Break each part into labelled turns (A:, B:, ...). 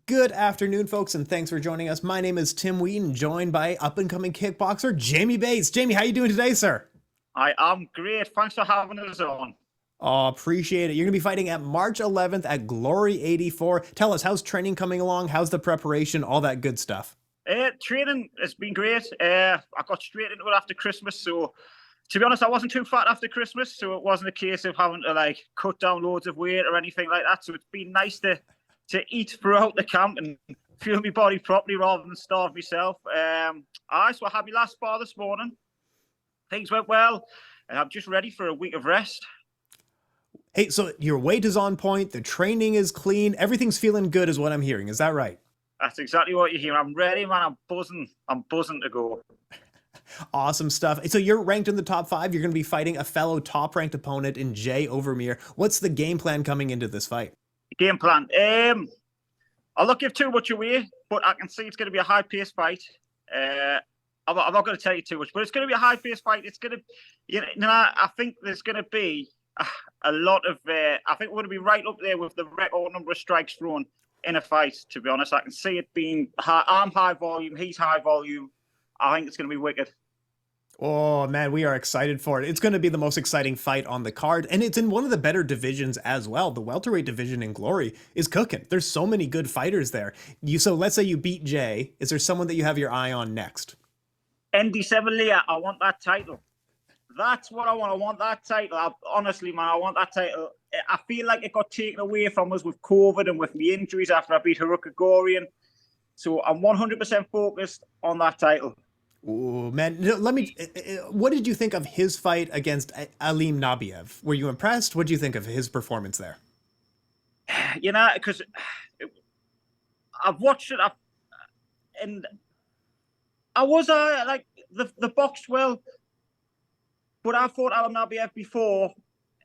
A: Good afternoon, folks, and thanks for joining us. My name is Tim Wheaton, joined by up-and-coming kickboxer Jamie Bates. Jamie, how you doing today, sir?
B: I am great. Thanks for having us on.
A: Oh, appreciate it. You're going to be fighting at March 11th at Glory 84. Tell us, how's training coming along? How's the preparation? All that good stuff.
B: Training has been great. I got straight into it after Christmas. So, to be honest, I wasn't too fat after Christmas. So, it wasn't a case of having to cut down loads of weight or anything like that. So, it's been nice to eat throughout the camp and fuel my body properly rather than starve myself. So I had my last spar this morning. Things went well. And I'm just ready for a week of rest.
A: Hey, so your weight is on point, the training is clean, everything's feeling good is what I'm hearing. Is that right?
B: That's exactly what you hear. I'm ready, man. I'm buzzing. I'm buzzing to go.
A: Awesome stuff. So you're ranked in the top five. You're going to be fighting a fellow top-ranked opponent in Jay Overmeer. What's the game plan coming into this fight?
B: Game plan. I'll not give too much away, but I can see it's going to be a high-paced fight. I'm not going to tell you too much, but it's going to be a high-paced fight. It's going to, I think there's going to be a lot of. I think we're going to be right up there with the record number of strikes thrown in a fight. To be honest, I can see it being high. I'm high volume. He's high volume. I think it's going to be wicked.
A: Oh man, we are excited for it. It's going to be the most exciting fight on the card, and it's in one of the better divisions as well. The welterweight division in Glory is cooking. There's so many good fighters there. So let's say you beat Jay. Is there someone that you have your eye on next?
B: ND7 Leah, I want that title. That's what I want. I want that title. Honestly, man, I want that title. I feel like it got taken away from us with COVID and with the injuries after I beat Haruka Gorian. So I'm 100% focused on that title.
A: Oh man, what did you think of his fight against Alim Nabiev? Were you impressed? What did you think of his performance there?
B: Because I've watched it, and I was like the boxed well, but I fought Alim Nabiev before,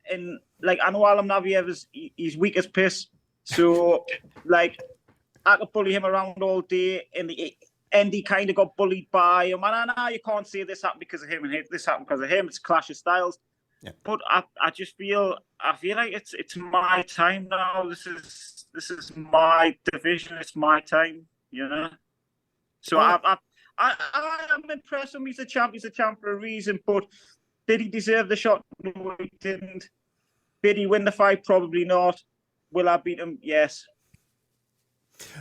B: and I know Alim Nabiev he's weak as piss, so I could bully him around all day, and the end he kind of got bullied by him. And I know you can't say this happened because of him and this happened because of him. It's a clash of styles. Yeah. But I just feel like it's my time now. This is my division. It's my time. So I'm impressed with him. He's a champ. He's a champ for a reason. But did he deserve the shot? No, he didn't. Did he win the fight? Probably not. Will I beat him? Yes.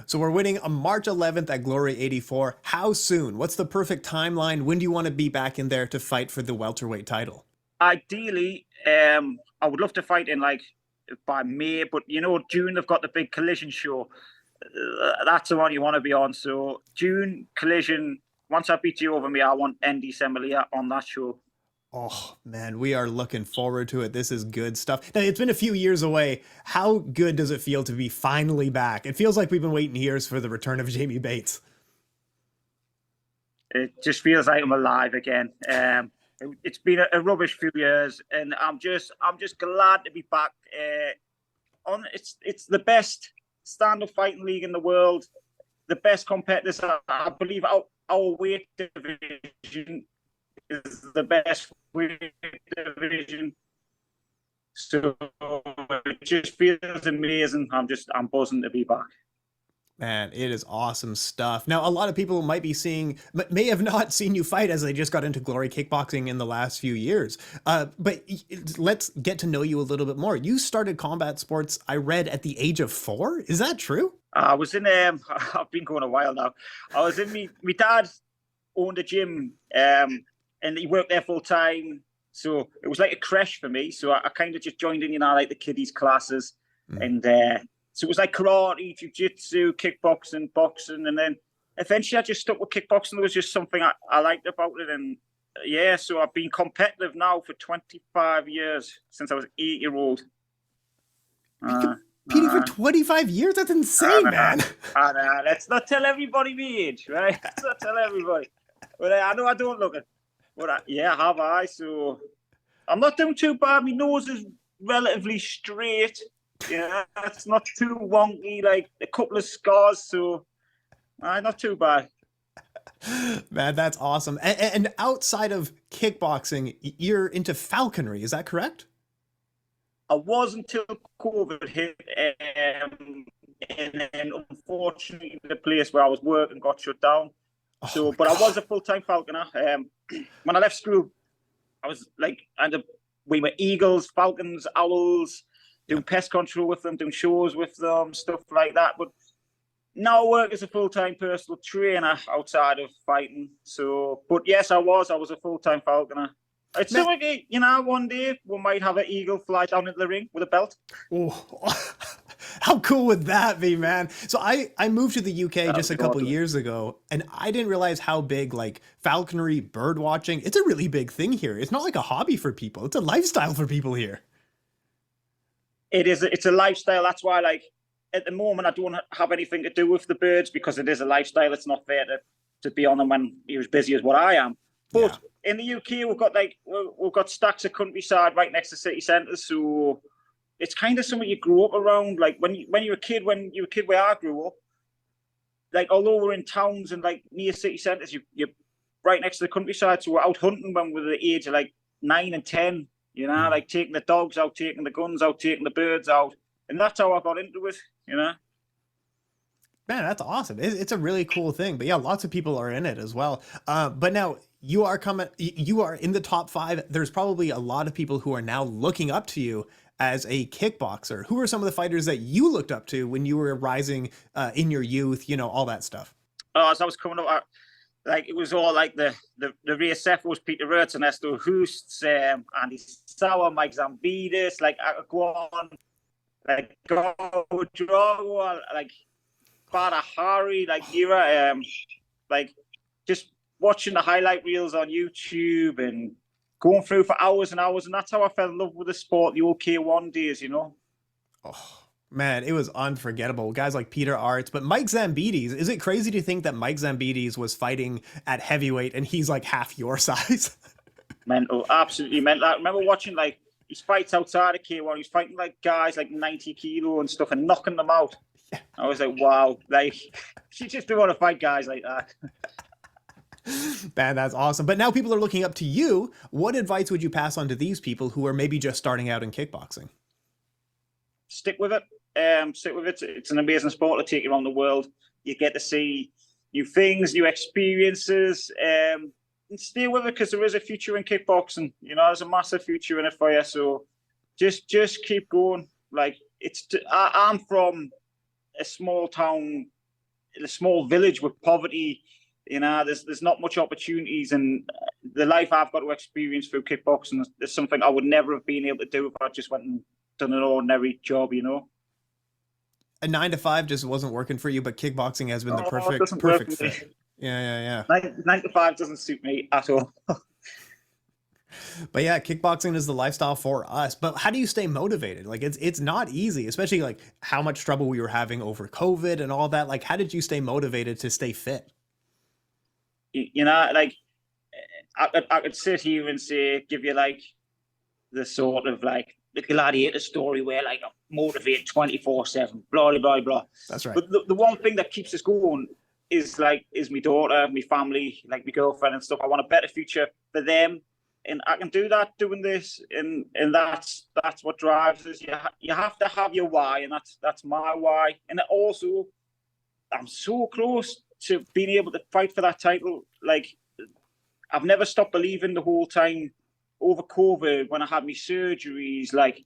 A: So we're waiting on March 11th at Glory 84. How soon? What's the perfect timeline? When do you want to be back in there to fight for the welterweight title?
B: Ideally, I would love to fight in by May, but June they've got the big Collision show. That's the one you want to be on. So June Collision. Once I beat you over me, I want ND Semalia on that show.
A: Oh man, we are looking forward to it. This is good stuff. Now, it's been a few years away. How good does it feel to be finally back? It feels like we've been waiting years for the return of Jamie Bates.
B: It just feels like I'm alive again. It's been a rubbish few years, and I'm just glad to be back. It's the best stand-up fighting league in the world. The best competitors. I believe our weight division is the best weight division. So it just feels amazing. I'm buzzing to be back.
A: Man, it is awesome stuff. Now, a lot of people may have not seen you fight as they just got into Glory Kickboxing in the last few years. But let's get to know you a little bit more. You started combat sports, I read, at the age of 4. Is that true?
B: I was in, I've been going a while now. I was in, my dad owned a gym, and he worked there full time. So it was like a creche for me. So I kind of just joined in, like the kiddies classes. And so it was like karate, jiu-jitsu, kickboxing, boxing. And then eventually I just stuck with kickboxing. There was just something I liked about it. And yeah, so I've been competitive now for 25 years, since I was 8-year-old.
A: Competing for 25 years? That's insane, man.
B: Let's not tell everybody my age, right? Let's not tell everybody. But I know I don't look it. But have I? So I'm not doing too bad. My nose is relatively straight. Yeah, it's not too wonky. Like a couple of scars, so not too bad.
A: Man, that's awesome. And outside of kickboxing, you're into falconry. Is that correct?
B: I was until COVID hit. and then unfortunately the place where I was working got shut down. So,
A: Oh,
B: but I was a full-time falconer. When I left school, I was like, we were eagles, falcons, owls, doing pest control with them, doing shows with them, stuff like that. But now I work as a full-time personal trainer outside of fighting. So, but yes, I was a full-time falconer. It's
A: Man.
B: like, one day we might have an eagle fly down into the ring with a belt.
A: Oh, how cool would that be, man? So I moved to the UK just a couple
B: awesome.
A: years ago, and I didn't realize how big like falconry, bird watching, it's a really big thing here. It's not like a hobby for people. It's a lifestyle for people here.
B: It is. It's a lifestyle. That's why, like, at the moment, I don't have anything to do with the birds because it is a lifestyle. It's not fair to be on them when you're as busy as what I am. But in the UK, we've got stacks of countryside right next to city centres, so it's kind of something you grew up around. Like when you were a kid where I grew up, like although we're in towns and like near city centres, you're right next to the countryside. So we're out hunting when we're the age of like 9 and 10. Like taking the dogs out, taking the guns out, taking the birds out, and that's how I got into it.
A: Man, that's awesome. It's a really cool thing. But yeah, lots of people are in it as well. But now you are in the top 5. There's probably a lot of people who are now looking up to you as a kickboxer. Who are some of the fighters that you looked up to when you were rising in your youth, all that stuff?
B: As I was coming up, like it was all like the rear was Peter Rutz and Esto Hoosts, Andy Sauer, Mike Zambidis, like I could go on, like go draw, like Bada Hari, like era, like just watching the highlight reels on YouTube and going through for hours and hours, and that's how I fell in love with the sport, the OK1 days,
A: Oh man, it was unforgettable. Guys like Peter Arts, but Mike Zambidis. Is it crazy to think that Mike Zambidis was fighting at heavyweight and he's like half your size?
B: Mental, absolutely mental. I remember watching like his fights outside of K1. He's fighting like guys like 90 kilo and stuff and knocking them out. Yeah. I was like, wow, like you just don't want to fight guys like that.
A: Man, that's awesome. But now people are looking up to you. What advice would you pass on to these people who are maybe just starting out in kickboxing?
B: Stick with it. Stick with it. It's an amazing sport to take you around the world. You get to see new things, new experiences, and stay with it because there is a future in kickboxing. There's a massive future in it for you. So just keep going. Like I'm from a small town, a small village with poverty. There's not much opportunities, and the life I've got to experience through kickboxing is something I would never have been able to do if I just went and done an ordinary job.
A: A 9 to 5 just wasn't working for you, but kickboxing has been the perfect fit. Yeah.
B: 9 to 5 doesn't suit me at all.
A: But yeah, kickboxing is the lifestyle for us. But how do you stay motivated? Like it's not easy, especially like how much trouble we were having over COVID and all that. Like, how did you stay motivated to stay fit?
B: Like I could sit here and give you like the sort of like the gladiator story where like I'm motivated 24/7, blah blah blah.
A: That's right.
B: But the one thing that keeps us going is my daughter, my family, like my girlfriend and stuff. I want a better future for them, and I can do that doing this, and that's what drives us. You have to have your why, and that's my why. And also, I'm so close to being able to fight for that title. Like I've never stopped believing the whole time over COVID when I had my surgeries, like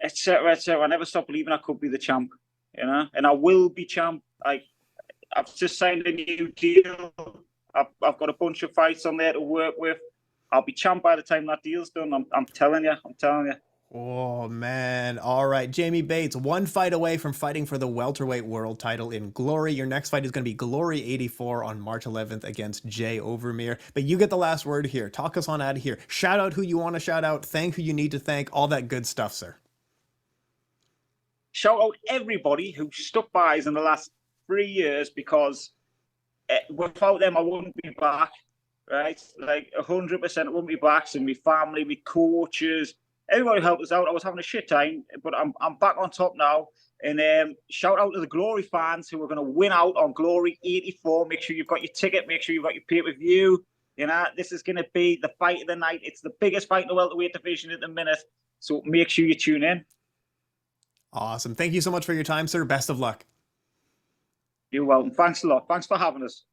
B: etc. I never stopped believing I could be the champ, and I will be champ. Like I've just signed a new deal. I've got a bunch of fights on there to work with. I'll be champ by the time that deal's done. I'm telling you.
A: Oh man. All right. Jamie Bates, one fight away from fighting for the welterweight world title in Glory. Your next fight is going to be Glory 84 on March 11th against Jay Overmeer. But you get the last word here. Talk us on out of here. Shout out who you want to shout out. Thank who you need to thank. All that good stuff, sir.
B: Shout out everybody who stuck by us in the last 3 years, because without them, I wouldn't be back. Right? Like 100% I wouldn't be back. So my family, my coaches, everybody helped us out. I was having a shit time, but I'm back on top now. And shout out to the Glory fans who are going to win out on Glory 84. Make sure you've got your ticket. Make sure you've got your pay-per-view. This is going to be the fight of the night. It's the biggest fight in the welterweight division at the minute. So make sure you tune in.
A: Awesome. Thank you so much for your time, sir. Best of luck.
B: You're welcome. Thanks a lot. Thanks for having us.